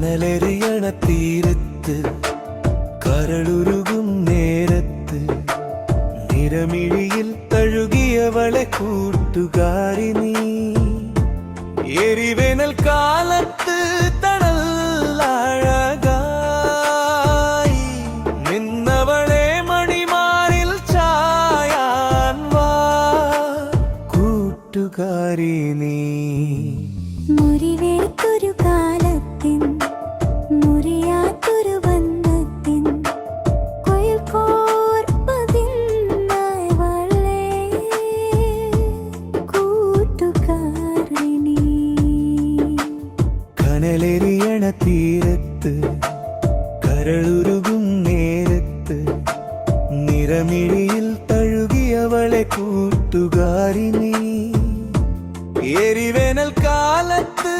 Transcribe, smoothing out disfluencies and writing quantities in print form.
കനലെറിയണ തീരത്ത് കരളുരുകും നേരത്ത് നിറമിഴിയിൽ തഴുകിയവളെ കൂട്ടുകാരി നീ. എരിവേനൽ കാലത്ത് തണലഴകായി നിന്നവളെ മണിമാറിൽ ചായാൻ വാ കൂട്ടുകാരി നീ. മുറിവേറ്റൊരു കാലത്തിൻ മുറിയാത്തൊരു ബന്ധത്തിൻ കൊയിൽ കോർപ്പതിനായി വളേ കൂട്ടുകാരി നീ. കനലെറിയണ തീരത്ത് കരളുരുകും നേരത്ത് നിറമിഴിയിൽ തഴുകിയവളെ കൂട്ടുകാരി നീ. എരിവേനൽ കാലത്ത്